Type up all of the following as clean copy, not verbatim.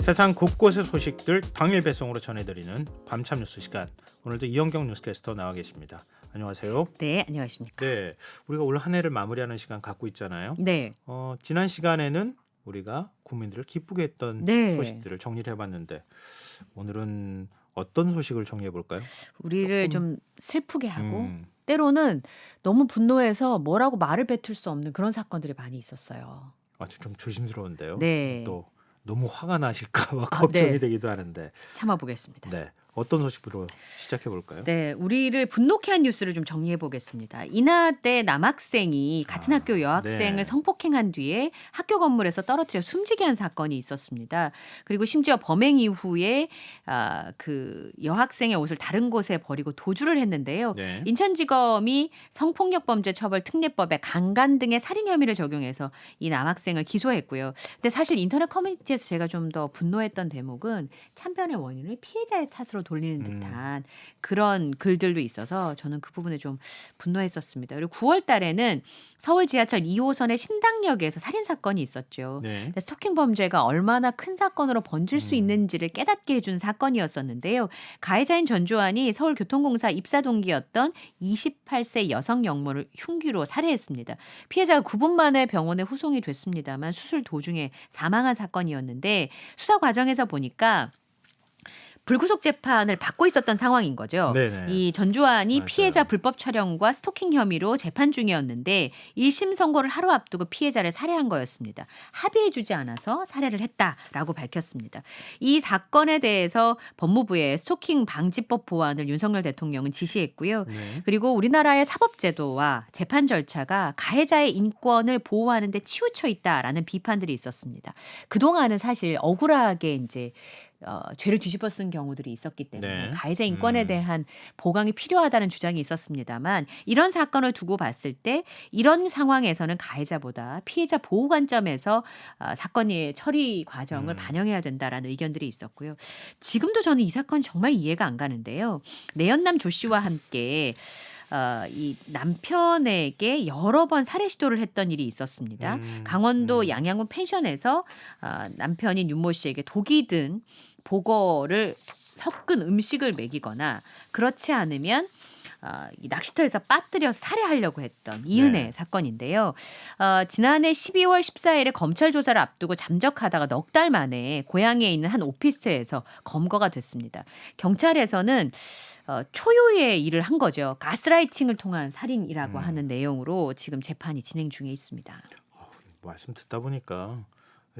세상 곳곳의 소식들 당일 배송으로 전해드리는 밤참 뉴스 시간. 오늘도 이현경 뉴스캐스터 나와 계십니다. 안녕하세요. 네, 안녕하십니까. 네, 우리가 올 한 해를 마무리하는 시간 갖고 있잖아요. 네, 지난 시간에는 우리가 국민들을 기쁘게 했던 네. 소식들을 정리를 해봤는데 오늘은 어떤 소식을 정리해 볼까요? 우리를 조금, 좀 슬프게 하고 음, 때로는 너무 분노해서 뭐라고 말을 뱉을 수 없는 그런 사건들이 많이 있었어요. 아주 좀 조심스러운데요. 네, 또 너무 화가 나실까 봐 아, 걱정이 네, 되기도 하는데, 참아보겠습니다. 네, 어떤 소식으로 시작해 볼까요? 네, 우리를 분노케 한 뉴스를 좀 정리해 보겠습니다. 이나 때 남학생이 같은 학교 여학생을 네, 성폭행한 뒤에 학교 건물에서 떨어뜨려 숨지게 한 사건이 있었습니다. 그리고 심지어 범행 이후에 그 여학생의 옷을 다른 곳에 버리고 도주를 했는데요. 네, 인천지검이 성폭력범죄처벌특례법에 강간 등의 살인 혐의를 적용해서 이 남학생을 기소했고요. 근데 사실 인터넷 커뮤니티에서 제가 좀 더 분노했던 대목은 참변의 원인을 피해자의 탓으로 돌리는 듯한 그런 글들도 있어서 저는 그 부분에 좀 분노했었습니다. 그리고 9월 달에는 서울 지하철 2호선의 신당역에서 살인 사건이 있었죠. 네, 근데 스토킹 범죄가 얼마나 큰 사건으로 번질 수 음, 있는지를 깨닫게 해준 사건이었었는데요. 가해자인 전주환이 서울교통공사 입사 동기였던 28세 여성 영모를 흉기로 살해했습니다. 피해자가 9분 만에 병원에 후송이 됐습니다만 수술 도중에 사망한 사건이었는데 수사 과정에서 보니까 불구속 재판을 받고 있었던 상황인 거죠. 네네, 이 전주환이 피해자 맞아요. 불법 촬영과 스토킹 혐의로 재판 중이었는데 1심 선고를 하루 앞두고 피해자를 살해한 거였습니다. 합의해주지 않아서 살해를 했다라고 밝혔습니다. 이 사건에 대해서 법무부의 스토킹 방지법 보완을 윤석열 대통령은 지시했고요. 네, 그리고 우리나라의 사법제도와 재판 절차가 가해자의 인권을 보호하는 데 치우쳐 있다라는 비판들이 있었습니다. 그동안은 사실 억울하게 이제 죄를 뒤집어 쓴 경우들이 있었기 때문에 네, 가해자 인권에 대한 보강이 필요하다는 주장이 있었습니다만 이런 사건을 두고 봤을 때 이런 상황에서는 가해자보다 피해자 보호 관점에서 사건의 처리 과정을 음, 반영해야 된다라는 의견들이 있었고요. 지금도 저는 이 사건이 정말 이해가 안 가는데요. 내연남 조 씨와 함께 이 남편에게 여러 번 살해 시도를 했던 일이 있었습니다. 강원도 음, 양양군 펜션에서 남편인 윤모 씨에게 독이 든 보거를 섞은 음식을 먹이거나 그렇지 않으면 이 낚시터에서 빠뜨려서 살해하려고 했던 이은혜 네, 사건인데요. 지난해 12월 14일에 검찰 조사를 앞두고 잠적하다가 넉 달 만에 고향에 있는 한 오피스텔에서 검거가 됐습니다. 경찰에서는 초유의 일을 한 거죠. 가스라이팅을 통한 살인이라고 음. 하는 내용으로 지금 재판이 진행 중에 있습니다. 말씀 듣다 보니까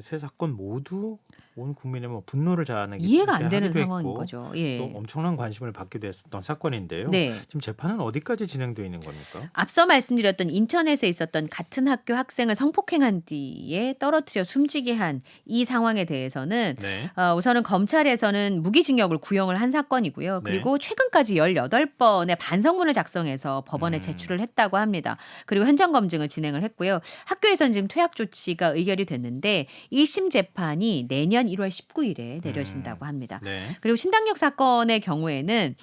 세 사건 모두 온 국민의 뭐 분노를 이해가 안 되는 하기도 상황인 했고 거죠. 또 예. 엄청난 관심을 받기도 했던 사건인데요. 네. 지금 재판은 어디까지 진행되어 있는 겁니까? 앞서 말씀드렸던 인천에서 있었던 같은 학교 학생을 성폭행한 뒤에 떨어뜨려 숨지게 한 이 상황에 대해서는 네, 우선은 검찰에서는 무기징역을 구형을 한 사건이고요. 네, 그리고 최근까지 18번의 반성문을 작성해서 법원에 음, 제출을 했다고 합니다. 그리고 현장 검증을 진행을 했고요. 학교에서는 지금 퇴학 조치가 의결이 됐는데 1심 재판이 내년 1월 19일에 내려진다고 합니다. 네, 그리고 신당역 사건의 경우에는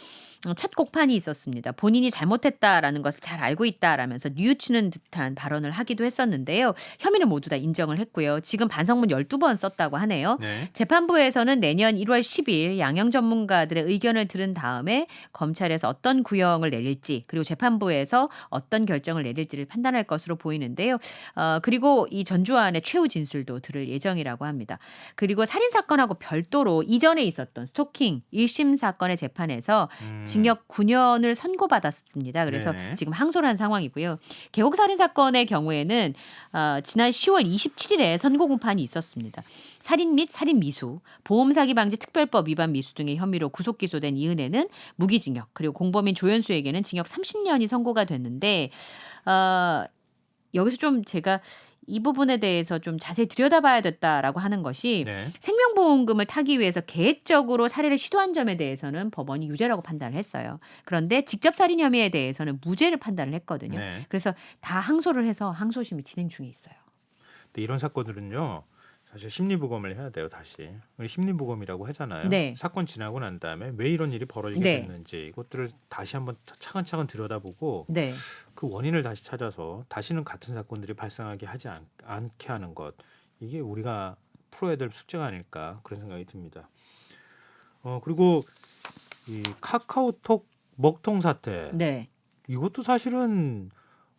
첫 공판이 있었습니다. 본인이 잘못했다라는 것을 잘 알고 있다라면서 뉘우치는 듯한 발언을 하기도 했었는데요. 혐의는 모두 다 인정을 했고요. 지금 반성문 12번 썼다고 하네요. 네, 재판부에서는 내년 1월 10일 양형 전문가들의 의견을 들은 다음에 검찰에서 어떤 구형을 내릴지 그리고 재판부에서 어떤 결정을 내릴지를 판단할 것으로 보이는데요. 그리고 이 전주환의 최후 진술도 들을 예정이라고 합니다. 그리고 살인 사건하고 별도로 이전에 있었던 스토킹 1심 사건의 재판에서 징역 9년을 선고받았습니다. 그래서 네, 지금 항소를 한 상황이고요. 계곡살인 사건의 경우에는 지난 10월 27일에 선고 공판이 있었습니다. 살인 및 살인 미수, 보험사기 방지 특별법 위반 미수 등의 혐의로 구속 기소된 이은혜는 무기징역, 그리고 공범인 조연수에게는 징역 30년이 선고가 됐는데 어, 여기서 좀 제가 이 부분에 대해서 좀 자세히 들여다봐야 됐다라고 하는 것이 네, 생명보험금을 타기 위해서 계획적으로 살해를 시도한 점에 대해서는 법원이 유죄라고 판단을 했어요. 그런데 직접 살인 혐의에 대해서는 무죄를 판단을 했거든요. 네. 그래서 다 항소를 해서 항소심이 진행 중에 있어요. 근데 이런 사건들은요. 사실 심리부검을 해야 돼요. 다시 우리 심리부검이라고 하잖아요. 네. 사건 지나고 난 다음에 왜 이런 일이 벌어지게 네. 됐는지 이것들을 다시 한번 차근차근 들여다보고 네. 그 원인을 다시 찾아서 다시는 같은 사건들이 발생하게 하지 않게 하는 것, 이게 우리가 풀어야 될 숙제가 아닐까 그런 생각이 듭니다. 그리고 이 카카오톡 먹통 사태 네. 이것도 사실은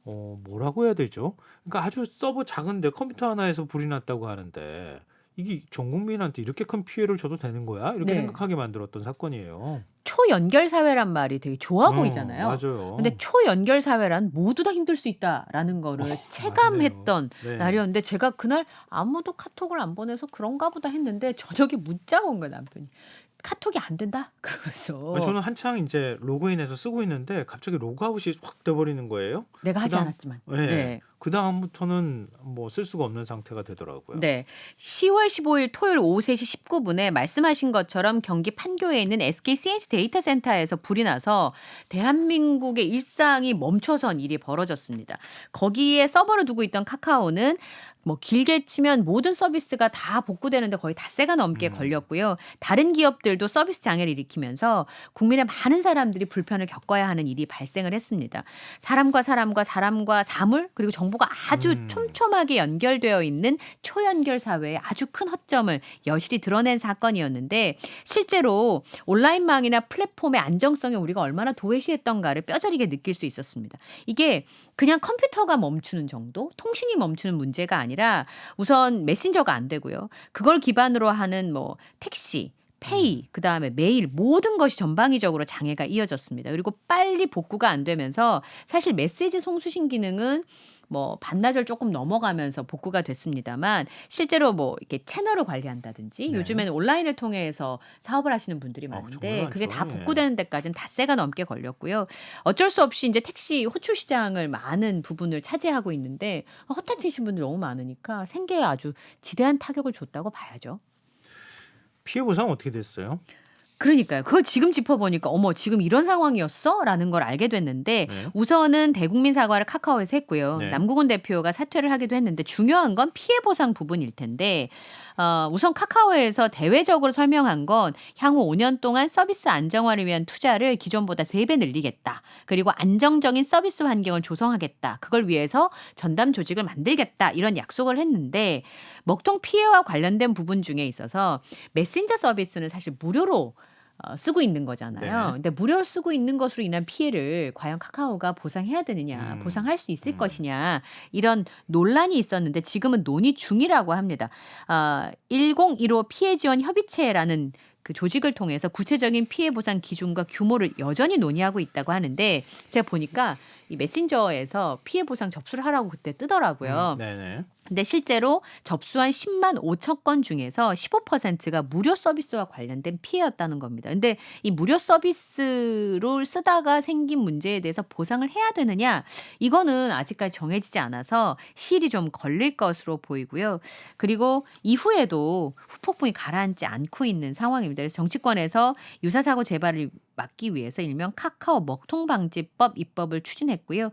뭐라고 해야 되죠? 그러니까 아주 서버 작은데 컴퓨터 하나에서 불이 났다고 하는데 이게 전 국민한테 이렇게 큰 피해를 줘도 되는 거야? 이렇게 네. 생각하게 만들었던 사건이에요. 초연결 사회란 말이 되게 좋아 보이잖아요. 맞아요. 근데 초연결 사회란 모두 다 힘들 수 있다라는 거를 체감했던 네. 날이었는데 제가 그날 아무도 카톡을 안 보내서 그런가 보다 했는데 저녁에 문자가 온 거예요, 남편이. 카톡이 안 된다? 그러면서. 저는 한창 이제 로그인해서 쓰고 있는데 갑자기 로그아웃이 확 돼버리는 거예요. 내가 하지 그다음- 않았지만. 네. 네. 그 다음부터는 뭐 쓸 수가 없는 상태가 되더라고요. 네. 10월 15일 토요일 오후 3시 19분에 말씀하신 것처럼 경기 판교에 있는 SK CNC 데이터 센터에서 불이 나서 대한민국의 일상이 멈춰선 일이 벌어졌습니다. 거기에 서버를 두고 있던 카카오는 뭐 길게 치면 모든 서비스가 다 복구되는데 거의 닷새가 넘게 걸렸고요. 다른 기업들도 서비스 장애를 일으키면서 국민의 많은 사람들이 불편을 겪어야 하는 일이 발생을 했습니다. 사람과 사물 그리고 정보가 아주 촘촘하게 연결되어 있는 초연결 사회의 아주 큰 허점을 여실히 드러낸 사건이었는데 실제로 온라인망이나 플랫폼의 안정성에 우리가 얼마나 도외시했던가를 뼈저리게 느낄 수 있었습니다. 이게 그냥 컴퓨터가 멈추는 정도, 통신이 멈추는 문제가 아니라 우선 메신저가 안 되고요. 그걸 기반으로 하는 뭐 택시, 페이, 그다음에 메일 모든 것이 전방위적으로 장애가 이어졌습니다. 그리고 빨리 복구가 안 되면서 사실 메시지 송수신 기능은 뭐 반나절 조금 넘어가면서 복구가 됐습니다만 실제로 뭐 이렇게 채널을 관리한다든지 네. 요즘에는 온라인을 통해서 사업을 하시는 분들이 많은데 정말 그게 많죠. 다 예. 복구되는 데까지는 닷새가 넘게 걸렸고요. 어쩔 수 없이 이제 택시 호출 시장을 많은 부분을 차지하고 있는데 허탈치신 분들 너무 많으니까 생계에 아주 지대한 타격을 줬다고 봐야죠. 피해 보상 어떻게 됐어요? 그러니까요. 그거 지금 짚어보니까 어머 지금 이런 상황이었어? 라는 걸 알게 됐는데 네. 우선은 대국민 사과를 카카오에서 했고요. 네. 남궁훈 대표가 사퇴를 하기도 했는데 중요한 건 피해 보상 부분일 텐데 우선 카카오에서 대외적으로 설명한 건 향후 5년 동안 서비스 안정화를 위한 투자를 기존보다 3배 늘리겠다. 그리고 안정적인 서비스 환경을 조성하겠다. 그걸 위해서 전담 조직을 만들겠다. 이런 약속을 했는데 먹통 피해와 관련된 부분 중에 있어서 메신저 서비스는 사실 무료로 쓰고 있는 거잖아요. 네. 근데 무료로 쓰고 있는 것으로 인한 피해를 과연 카카오가 보상해야 되느냐, 보상할 수 있을 음. 것이냐 이런 논란이 있었는데 지금은 논의 중이라고 합니다. 1015 피해 지원 협의체라는 그 조직을 통해서 구체적인 피해 보상 기준과 규모를 여전히 논의하고 있다고 하는데 제가 보니까 이 메신저에서 피해 보상 접수를 하라고 그때 뜨더라고요. 네네. 근데 실제로 접수한 10만 5천 건 중에서 15%가 무료 서비스와 관련된 피해였다는 겁니다. 근데 이 무료 서비스를 쓰다가 생긴 문제에 대해서 보상을 해야 되느냐? 이거는 아직까지 정해지지 않아서 시일이 좀 걸릴 것으로 보이고요. 그리고 이후에도 후폭풍이 가라앉지 않고 있는 상황입니다. 그래서 정치권에서 유사사고 재발을 막기 위해서 일명 카카오 먹통방지법 입법을 추진했고요.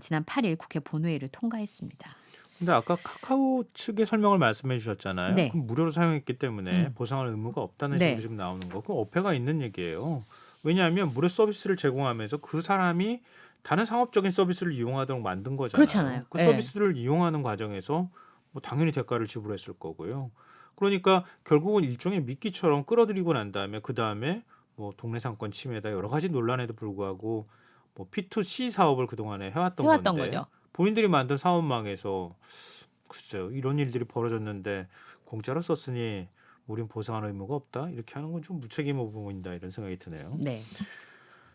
지난 8일 국회 본회의를 통과했습니다. 근데 아까 카카오 측의 설명을 말씀해 주셨잖아요. 네. 그럼 무료로 사용했기 때문에 보상할 의무가 없다는 네. 식으로 지금 나오는 거고 어폐가 있는 얘기예요. 왜냐하면 무료 서비스를 제공하면서 그 사람이 다른 상업적인 서비스를 이용하도록 만든 거잖아요. 그렇잖아요. 그 예. 서비스를 이용하는 과정에서 뭐 당연히 대가를 지불했을 거고요. 그러니까 결국은 일종의 미끼처럼 끌어들이고 난 다음에 그 다음에 뭐 동네 상권 침해다 여러 가지 논란에도 불구하고 뭐 P2C 사업을 그동안에 해왔던 건데 거죠. 본인들이 만든 사업망에서 글쎄요 이런 일들이 벌어졌는데 공짜로 썼으니 우린 보상할 의무가 없다 이렇게 하는 건 좀 무책임해 보인다 이런 생각이 드네요. 네.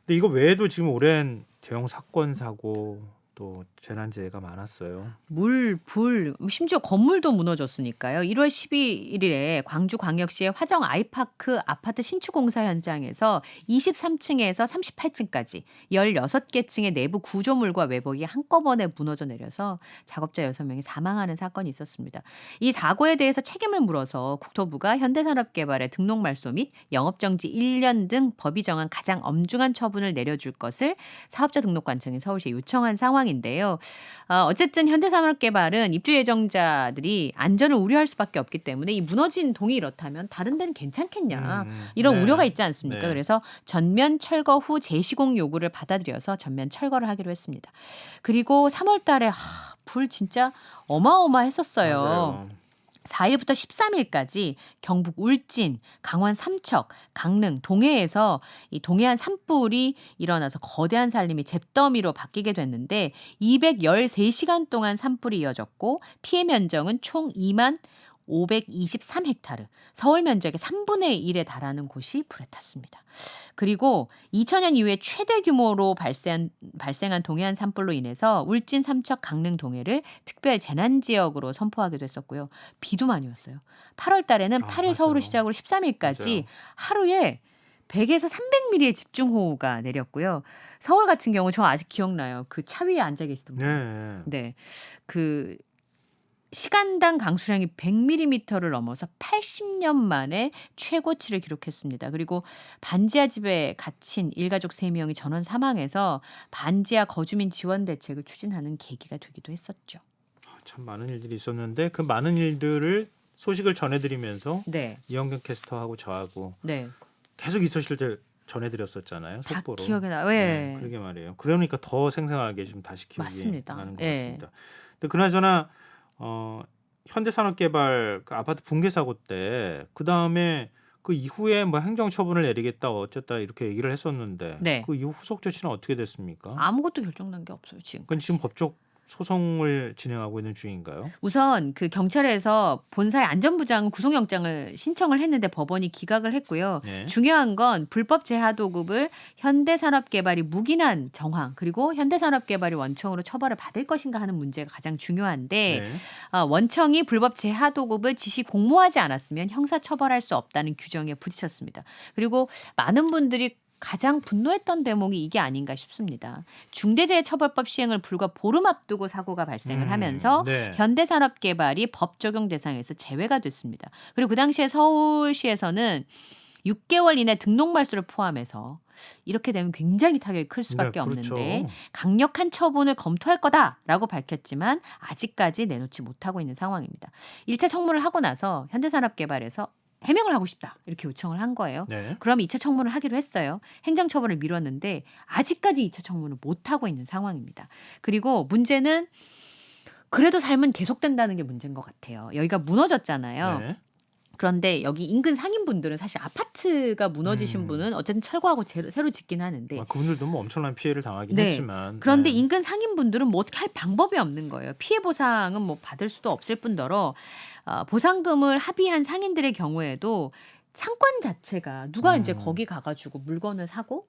근데 이거 외에도 지금 오랜 대형 사건 사고 또 재난재해가 많았어요. 물, 불, 심지어 건물도 무너졌으니까요. 1월 12일에 광주광역시의 화정 아이파크 아파트 신축 공사 현장에서 23층에서 38층까지 16개 층의 내부 구조물과 외벽이 한꺼번에 무너져 내려서 작업자 6명이 사망하는 사건이 있었습니다. 이 사고에 대해서 책임을 물어서 국토부가 현대산업개발에 등록 말소 및 영업정지 1년 등 법이 정한 가장 엄중한 처분을 내려줄 것을 사업자 등록관청이 서울시에 요청한 상황인데요. 어쨌든 현대산업개발은 입주 예정자들이 안전을 우려할 수밖에 없기 때문에 이 무너진 동이 이렇다면 다른 데는 괜찮겠냐 이런 네. 우려가 있지 않습니까? 네. 그래서 전면 철거 후 재시공 요구를 받아들여서 전면 철거를 하기로 했습니다. 그리고 3월 달에 불 진짜 어마어마했었어요. 맞아요. 4일부터 13일까지 경북 울진, 강원 삼척, 강릉, 동해에서 이 동해안 산불이 일어나서 거대한 산림이 잿더미로 바뀌게 됐는데 213시간 동안 산불이 이어졌고 피해 면적은 총 2만 523헥타르, 서울 면적의 3분의 1에 달하는 곳이 불에 탔습니다. 그리고 2000년 이후에 최대 규모로 발생한 동해안 산불로 인해서 울진, 삼척, 강릉, 동해를 특별 재난 지역으로 선포하기도 했었고요. 비도 많이 왔어요. 8월 달에는 8일 서울을 맞아요. 시작으로 13일까지 맞아요. 하루에 100에서 300mm의 집중호우가 내렸고요. 서울 같은 경우 저 아직 기억나요. 그 차 위에 앉아 계시던 분. 네. 네. 그 시간당 강수량이 100mm를 넘어서 80년 만에 최고치를 기록했습니다. 그리고 반지하 집에 갇힌 일가족 3명이 전원 사망해서 반지하 거주민 지원 대책을 추진하는 계기가 되기도 했었죠. 참 많은 일들이 있었는데 그 많은 일들을 소식을 전해드리면서 네. 이영경 캐스터하고 저하고 네. 계속 있으실 때 전해드렸었잖아요. 다 속보로. 기억에 나. 네, 예. 그러게 말이에요. 그러니까 더 생생하게 좀 다시 기억이 맞습니다. 나는 것 예. 같습니다. 근데 그나저나 현대산업개발 그 아파트 붕괴 사고 때 그 다음에 그 이후에 뭐 행정처분을 내리겠다 어쨌다 이렇게 얘기를 했었는데 네. 그 이후 후속 조치는 어떻게 됐습니까? 아무것도 결정난 게 없어요, 지금. 그건 지금 법적 소송을 진행하고 있는 중인가요? 우선 그 경찰에서 본사의 안전부장 구속영장을 신청을 했는데 법원이 기각을 했고요. 네. 중요한 건 불법 재하도급을 현대산업개발이 묵인한 정황 그리고 현대산업개발이 원청으로 처벌을 받을 것인가 하는 문제가 가장 중요한데 네. 원청이 불법 재하도급을 지시 공모하지 않았으면 형사처벌할 수 없다는 규정에 부딪혔습니다. 그리고 많은 분들이 가장 분노했던 대목이 이게 아닌가 싶습니다. 중대재해처벌법 시행을 불과 보름 앞두고 사고가 발생을 하면서 네. 현대산업개발이 법 적용 대상에서 제외가 됐습니다. 그리고 그 당시에 서울시에서는 6개월 이내 등록 말소를 포함해서 이렇게 되면 굉장히 타격이 클 수밖에 네, 그렇죠. 없는데 강력한 처분을 검토할 거다라고 밝혔지만 아직까지 내놓지 못하고 있는 상황입니다. 1차 청문을 하고 나서 현대산업개발에서 해명을 하고 싶다 이렇게 요청을 한 거예요. 네. 그럼 2차 청문을 하기로 했어요. 행정처분을 미뤘는데 아직까지 2차 청문을 못하고 있는 상황입니다. 그리고 문제는 그래도 삶은 계속된다는 게 문제인 것 같아요. 여기가 무너졌잖아요. 네. 그런데 여기 인근 상인분들은 사실 아파트가 무너지신 분은 어쨌든 철거하고 새로 짓긴 하는데 그분들도 뭐 엄청난 피해를 당하긴 네. 했지만 그런데 네. 인근 상인분들은 뭐 어떻게 할 방법이 없는 거예요. 피해 보상은 뭐 받을 수도 없을 뿐더러 보상금을 합의한 상인들의 경우에도 상권 자체가 누가 이제 거기 가가지고 물건을 사고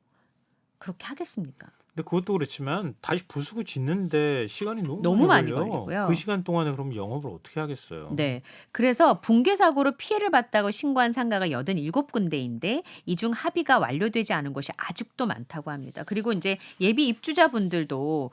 그렇게 하겠습니까? 근데 그것도 그렇지만 다시 부수고 짓는데 시간이 너무 많이 걸려요. 걸리고요. 그 시간 동안에 그럼 영업을 어떻게 하겠어요? 네. 그래서 붕괴 사고로 피해를 봤다고 신고한 상가가 87군데인데 이 중 합의가 완료되지 않은 곳이 아직도 많다고 합니다. 그리고 이제 예비 입주자분들도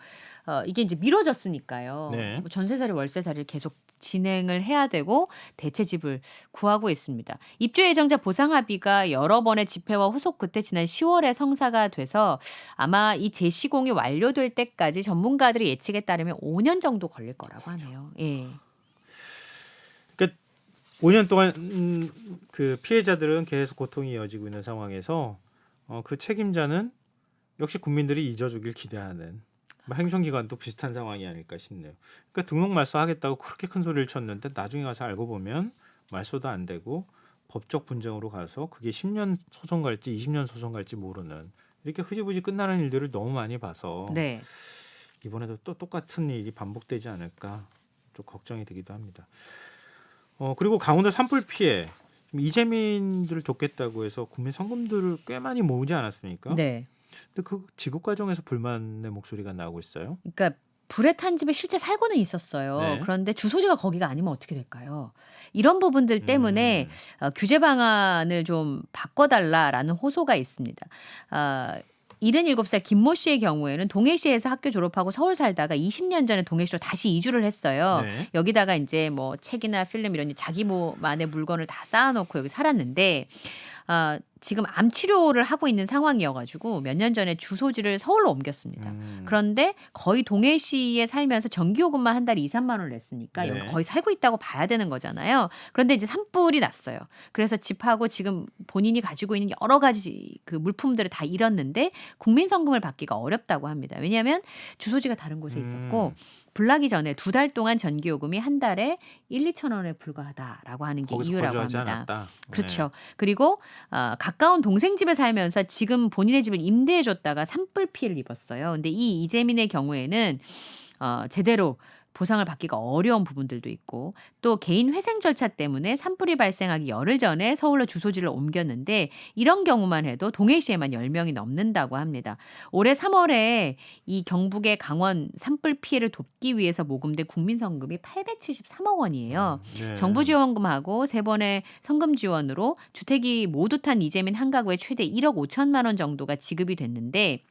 이게 이제 미뤄졌으니까요. 네. 뭐 전세살이 월세살이를 계속 진행을 해야 되고 대체 집을 구하고 있습니다. 입주 예정자 보상 합의가 여러 번의 집회와 후속 끝에 지난 10월에 성사가 돼서 아마 이 재시공이 완료될 때까지 전문가들의 예측에 따르면 5년 정도 걸릴 거라고 하네요. 예. 5년 동안 그 피해자들은 계속 고통이 이어지고 있는 상황에서 그 책임자는 역시 국민들이 잊어주길 기대하는 뭐 행정기관도 비슷한 상황이 아닐까 싶네요. 그러니까 등록 말소하겠다고 그렇게 큰 소리를 쳤는데 나중에 가서 알고 보면 말소도 안 되고 법적 분쟁으로 가서 그게 10년 소송 갈지 20년 소송 갈지 모르는 이렇게 흐지부지 끝나는 일들을 너무 많이 봐서 네. 이번에도 또 똑같은 일이 반복되지 않을까 좀 걱정이 되기도 합니다. 그리고 강원도 산불 피해 이재민들을 돕겠다고 해서 국민 성금들을 꽤 많이 모으지 않았습니까? 네. 근데 그 지급 과정에서 불만의 목소리가 나오고 있어요. 그러니까 불에 탄 집에 실제 살고는 있었어요. 네. 그런데 주소지가 거기가 아니면 어떻게 될까요? 이런 부분들 때문에 규제 방안을 좀 바꿔달라라는 호소가 있습니다. 77살 김모 씨의 경우에는 동해시에서 학교 졸업하고 서울 살다가 20년 전에 동해시로 다시 이주를 했어요. 네. 여기다가 이제 뭐 책이나 필름 이런 자기만의 물건을 다 쌓아놓고 여기 살았는데 지금 암 치료를 하고 있는 상황이어 가지고 몇 년 전에 주소지를 서울로 옮겼습니다. 그런데 거의 동해시에 살면서 전기요금만 한 달에 2-3만 원을 냈으니까 여기 네. 거의 살고 있다고 봐야 되는 거잖아요. 그런데 이제 산불이 났어요. 그래서 집하고 지금 본인이 가지고 있는 여러 가지 그 물품들을 다 잃었는데 국민성금을 받기가 어렵다고 합니다. 왜냐하면 주소지가 다른 곳에 있었고 음. 불나기 전에 2달 동안 전기요금이 한 달에 1-2천 원에 불과하다라고 하는 게 거기서 이유라고 거주하지 합니다. 않았다. 네. 그렇죠. 그리고 가까운 동생 집에 살면서 지금 본인의 집을 임대해 줬다가 산불 피해를 입었어요. 근데 이 이재민의 경우에는 제대로 보상을 받기가 어려운 부분들도 있고 또 개인 회생 절차 때문에 산불이 발생하기 열흘 전에 서울로 주소지를 옮겼는데 이런 경우만 해도 동해시에만 10명이 넘는다고 합니다. 올해 3월에 이 경북의 강원 산불 피해를 돕기 위해서 모금된 국민성금이 873억 원이에요. 네. 정부 지원금하고 3번의 성금 지원으로 주택이 모두 탄 이재민 한 가구에 최대 1억 5천만 원 정도가 지급이 됐는데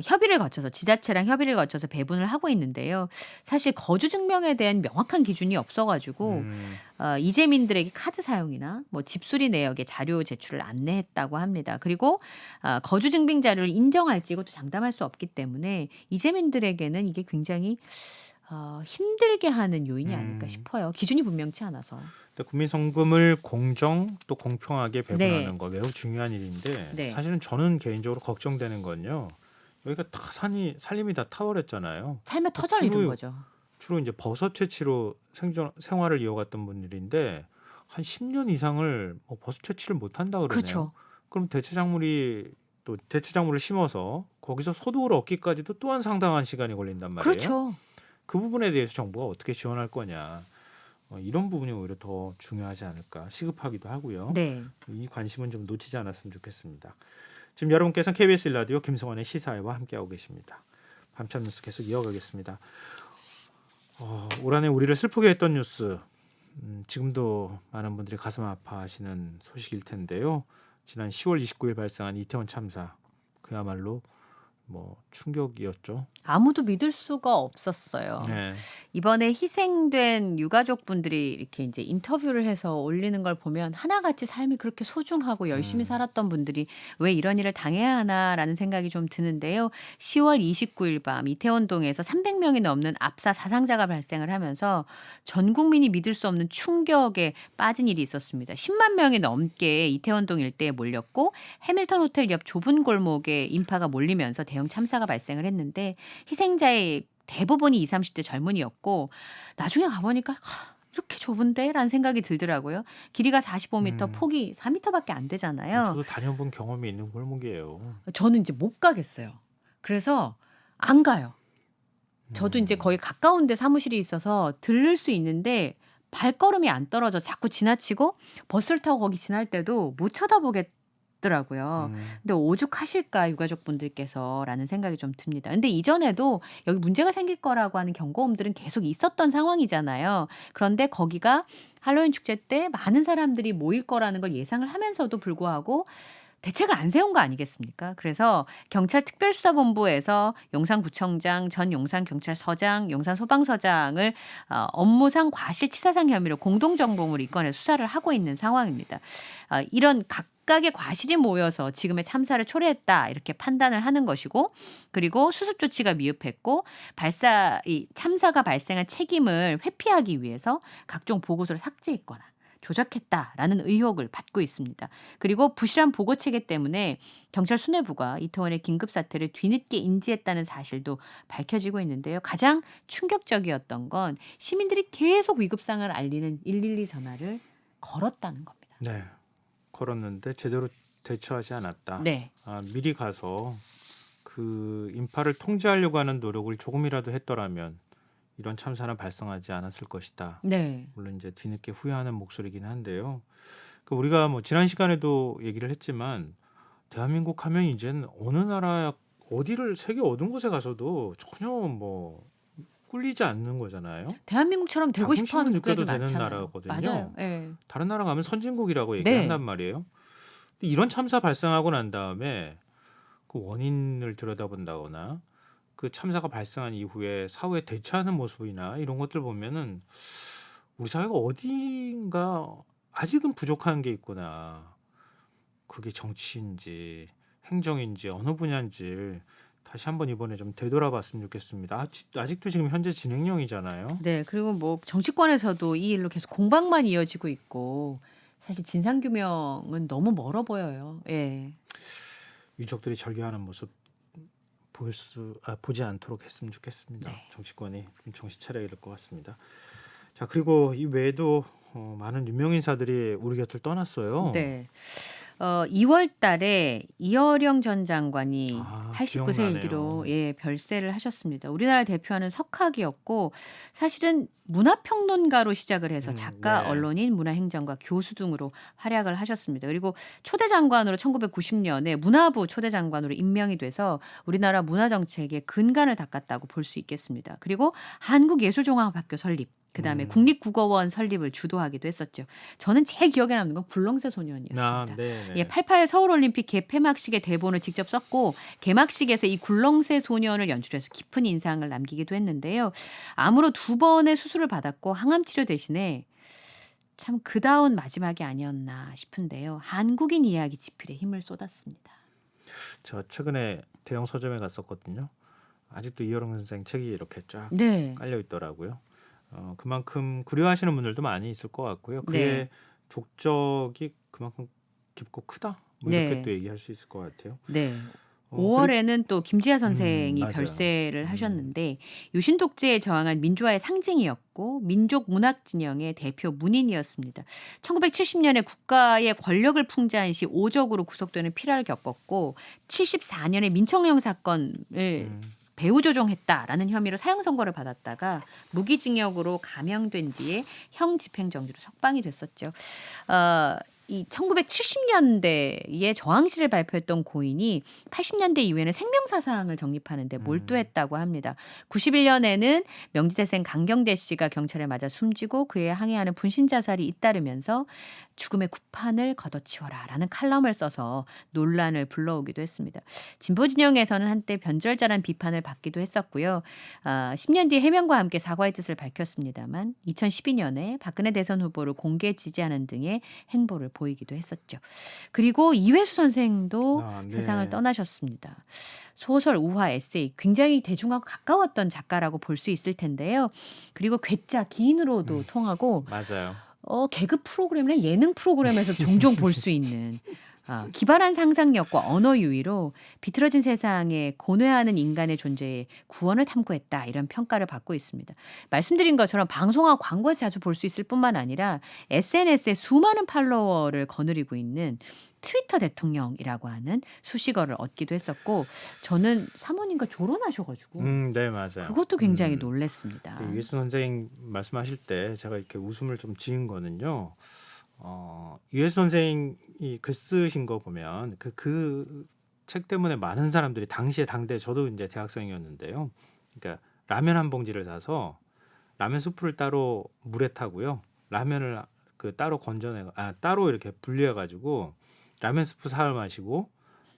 협의를 거쳐서 지자체랑 협의를 거쳐서 배분을 하고 있는데요. 사실 거주 증명에 대한 명확한 기준이 없어 가지고 이재민들에게 카드 사용이나 뭐 집수리 내역의 자료 제출을 안내했다고 합니다. 그리고 거주 증빙 자료를 인정할지 이것도 장담할 수 없기 때문에 이재민들에게는 이게 굉장히 힘들게 하는 요인이 아닐까 음. 싶어요. 기준이 분명치 않아서. 근데 국민성금을 공정 또 공평하게 네. 배분하는 거 매우 중요한 일인데 네. 사실은 저는 개인적으로 걱정되는 건요. 여기가 다 산림이 다 타버렸잖아요. 삶의 터전을 잃은 주로 거죠. 주로 이제 버섯 채취로 생활을 이어갔던 분들인데 한 10년 이상을 뭐 버섯 채취를 못 한다 그러네요. 그렇죠. 그럼 대체작물을 심어서 거기서 소득을 얻기까지도 또한 상당한 시간이 걸린단 말이에요. 그렇죠. 그 부분에 대해서 정부가 어떻게 지원할 거냐. 이런 부분이 오히려 더 중요하지 않을까 시급하기도 하고요. 네. 이 관심은 좀 놓치지 않았으면 좋겠습니다. 지금 여러분께서는 KBS 1라디오 김성원의 시사회와 함께하고 계십니다. 밤참 뉴스 계속 이어가겠습니다. 올 한해 우리를 슬프게 했던 뉴스, 지금도 많은 분들이 가슴 아파하시는 소식일 텐데요. 지난 10월 29일 발생한 이태원 참사, 그야말로 뭐 충격이었죠. 아무도 믿을 수가 없었어요. 네. 이번에 희생된 유가족분들이 이렇게 이제 인터뷰를 해서 올리는 걸 보면 하나같이 삶이 그렇게 소중하고 열심히 음. 살았던 분들이 왜 이런 일을 당해야 하나라는 생각이 좀 드는데요. 10월 29일 밤 이태원동에서 300명이 넘는 압사 사상자가 발생을 하면서 전 국민이 믿을 수 없는 충격에 빠진 일이 있었습니다. 10만 명이 넘게 이태원동 일대에 몰렸고 해밀턴 호텔 옆 좁은 골목에 인파가 몰리면서 대형 참사가 발생을 했는데 희생자의 대부분이 20-30대 젊은이였고 나중에 가보니까 이렇게 좁은데? 라는 생각이 들더라고요. 길이가 45m, 폭이 4m밖에 안 되잖아요. 저도 다녀본 경험이 있는 골목이에요. 저는 이제 못 가겠어요. 그래서 안 가요. 저도 이제 거의 가까운 데 사무실이 있어서 들를 수 있는데 발걸음이 안 떨어져. 자꾸 지나치고 버스를 타고 거기 지날 때도 못 쳐다보겠더라고요. 근데 오죽하실까 유가족분들께서라는 생각이 좀 듭니다. 근데 이전에도 여기 문제가 생길 거라고 하는 경고음들은 계속 있었던 상황이잖아요. 그런데 거기가 할로윈 축제 때 많은 사람들이 모일 거라는 걸 예상을 하면서도 불구하고 대책을 안 세운 거 아니겠습니까? 그래서 경찰특별수사본부에서 용산구청장, 전 용산경찰서장, 용산소방서장을 업무상 과실치사상 혐의로 공동정범으로 입건해 수사를 하고 있는 상황입니다. 이런 각각의 과실이 모여서 지금의 참사를 초래했다 이렇게 판단을 하는 것이고 그리고 수습 조치가 미흡했고 이 참사가 발생한 책임을 회피하기 위해서 각종 보고서를 삭제했거나 조작했다라는 의혹을 받고 있습니다. 그리고 부실한 보고 체계 때문에 경찰 수뇌부가 이태원의 긴급 사태를 뒤늦게 인지했다는 사실도 밝혀지고 있는데요. 가장 충격적이었던 건 시민들이 계속 위급상을 알리는 112 전화를 걸었다는 겁니다. 네, 걸었는데 제대로 대처하지 않았다. 네. 미리 가서 그 인파를 통제하려고 하는 노력을 조금이라도 했더라면 이런 참사는 발생하지 않았을 것이다. 네. 물론 이제 뒤늦게 후회하는 목소리긴 한데요. 우리가 뭐 지난 시간에도 얘기를 했지만 대한민국 하면 이제는 어느 나라 세계 어느 곳에 가서도 전혀 뭐 꿀리지 않는 거잖아요. 대한민국처럼 되고 싶어 하는 자긍심을 느껴도 국가들 되는 많잖아요. 나라거든요. 맞아요. 예. 다른 나라 가면 선진국이라고 네. 얘기한단 말이에요. 근데 이런 참사 발생하고 난 다음에 그 원인을 들여다본다거나 그 참사가 발생한 이후에 사후에 대처하는 모습이나 이런 것들 보면은 우리 사회가 어딘가 아직은 부족한 게 있구나. 그게 정치인지 행정인지 어느 분야인지 다시 한번 이번에 좀 되돌아봤으면 좋겠습니다. 아직도 지금 현재 진행형이잖아요. 네. 그리고 뭐 정치권에서도 이 일로 계속 공방만 이어지고 있고 사실 진상 규명은 너무 멀어 보여요. 예. 유족들이 절규하는 모습 보지 않도록 했으면 좋겠습니다. 네. 정치권이 좀 정신 차려야 될 것 같습니다. 자, 그리고 이 외에도 많은 유명 인사들이 우리 곁을 떠났어요. 네. 2월 달에 이어령 전 장관이 아, 89세 기억나네요. 일기로 예, 별세를 하셨습니다. 우리나라를 대표하는 석학이었고 사실은 문화평론가로 시작을 해서 작가, 네. 언론인, 문화행정가, 교수 등으로 활약을 하셨습니다. 그리고 초대 장관으로 1990년에 문화부 초대 장관으로 임명이 돼서 우리나라 문화 정책의 근간을 닦았다고 볼 수 있겠습니다. 그리고 한국예술종합학교 설립, 그다음에 국립국어원 설립을 주도하기도 했었죠. 저는 제일 기억에 남는 건 굴렁쇠 소년이었습니다. 네. 예, 88 서울올림픽 개폐막식의 대본을 직접 썼고 개막식에서 이 굴렁쇠 소년을 연출해서 깊은 인상을 남기기도 했는데요. 암으로 2번의 수술을 받았고 항암 치료 대신에 참 그다운 마지막이 아니었나 싶은데요. 한국인 이야기 집필에 힘을 쏟았습니다. 저 최근에 대형 서점에 갔었거든요. 아직도 이어령 선생 책이 이렇게 쫙 네. 깔려 있더라고요. 그만큼 구려하시는 분들도 많이 있을 것 같고요. 그의 네. 족적이 그만큼 깊고 크다. 뭐 이렇게 네. 또 얘기할 수 있을 것 같아요. 네. 그리고 5월에는 또 김지아 선생이 맞아요. 별세를 하셨는데 유신 독재에 저항한 민주화의 상징이었고 민족 문학 진영의 대표 문인이었습니다. 1970년에 국가의 권력을 풍자한 시 오적으로 구속되는 필화를 겪었고 74년에 민청령 사건을 배후 조종했다라는 혐의로 사형 선고를 받았다가 무기징역으로 감형된 뒤에 형 집행정지로 석방이 됐었죠. 이 1970년대에 저항시를 발표했던 고인이 80년대 이후에는 생명사상을 정립하는 데 몰두했다고 합니다. 91년에는 명지대생 강경대 씨가 경찰에 맞아 숨지고 그에 항해하는 분신자살이 잇따르면서 죽음의 구판을 걷어치워라 라는 칼럼을 써서 논란을 불러오기도 했습니다. 진보 진영에서는 한때 변절자란 비판을 받기도 했었고요. 10년 뒤에 해명과 함께 사과의 뜻을 밝혔습니다만 2012년에 박근혜 대선 후보를 공개 지지하는 등의 행보를 보이기도 했었죠. 그리고 이회수 선생도 세상을 떠나셨습니다. 소설, 우화, 에세이 굉장히 대중하고 가까웠던 작가라고 볼 수 있을 텐데요. 그리고 괴짜, 기인으로도 통하고 맞아요. 개그 프로그램이나 예능 프로그램에서 종종 볼 수 있는 기발한 상상력과 언어 유희로 비틀어진 세상에 고뇌하는 인간의 존재에 구원을 탐구했다 이런 평가를 받고 있습니다. 말씀드린 것처럼 방송과 광고에서 자주 볼 수 있을 뿐만 아니라 SNS에 수많은 팔로워를 거느리고 있는 트위터 대통령이라고 하는 수식어를 얻기도 했었고 저는 사모님과 결혼하셔가지고 네, 맞아요. 그것도 굉장히 놀랬습니다. 이회수 선생 말씀하실 때 제가 이렇게 웃음을 좀 지은 거는요. 이회수 선생이 글 쓰신 거 보면 그 책 때문에 많은 사람들이 당시에 당대 저도 이제 대학생이었는데요. 그러니까 라면 한 봉지를 사서 라면 스프를 따로 물에 타고요. 라면을 따로 따로 이렇게 분리해 가지고 라면 스프 사흘 마시고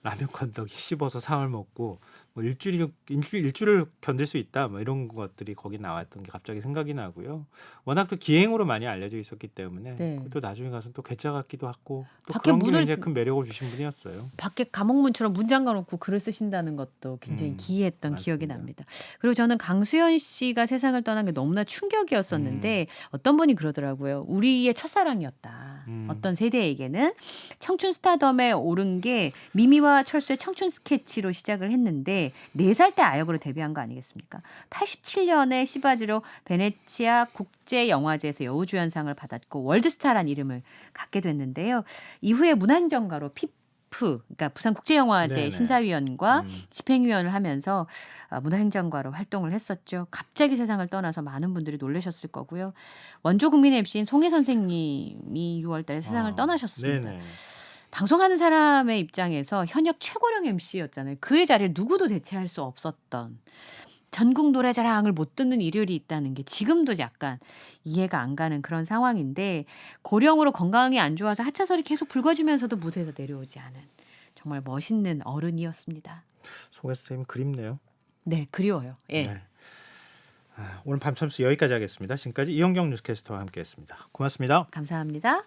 라면 건더기 씹어서 사흘 먹고 뭐 일주일을 견딜 수 있다 뭐 이런 것들이 거기 나왔던 게 갑자기 생각이 나고요. 워낙 또 기행으로 많이 알려져 있었기 때문에 네. 또 나중에 가서 또 괴짜 같기도 하고 또 밖에 그런 게 문을- 굉장히 큰 매력을 주신 분이었어요. 밖에 감옥문처럼 문 잠가놓고 글을 쓰신다는 것도 굉장히 기이했던 기억이 맞습니다. 납니다. 그리고 저는 강수연 씨가 세상을 떠난 게 너무나 충격이었었는데 어떤 분이 그러더라고요. 우리의 첫사랑이었다. 어떤 세대에게는 청춘 스타덤에 오른 게 미미와 철수의 청춘 스케치로 시작을 했는데 4살 때 아역으로 데뷔한 거 아니겠습니까? 87년에 시바지로 베네치아 국제영화제에서 여우주연상을 받았고 월드스타란 이름을 갖게 됐는데요. 이후에 문화행정가로 그러니까 부산국제영화제 네네. 심사위원과 집행위원을 하면서 문화행정가로 활동을 했었죠. 갑자기 세상을 떠나서 많은 분들이 놀라셨을 거고요. 원조 국민의 MC인 송혜 선생님이 6월 달에 세상을 떠나셨습니다. 네네. 방송하는 사람의 입장에서 현역 최고령 MC였잖아요. 그의 자리를 누구도 대체할 수 없었던 전국 노래자랑을 못 듣는 일요일이 있다는 게 지금도 약간 이해가 안 가는 그런 상황인데 고령으로 건강이 안 좋아서 하차설이 계속 불거지면서도 무대에서 내려오지 않은 정말 멋있는 어른이었습니다. 송혜 선생님 그립네요. 네, 그리워요. 예. 네. 오늘 밤참수 여기까지 하겠습니다. 지금까지 이현경 뉴스캐스터와 함께했습니다. 고맙습니다. 감사합니다.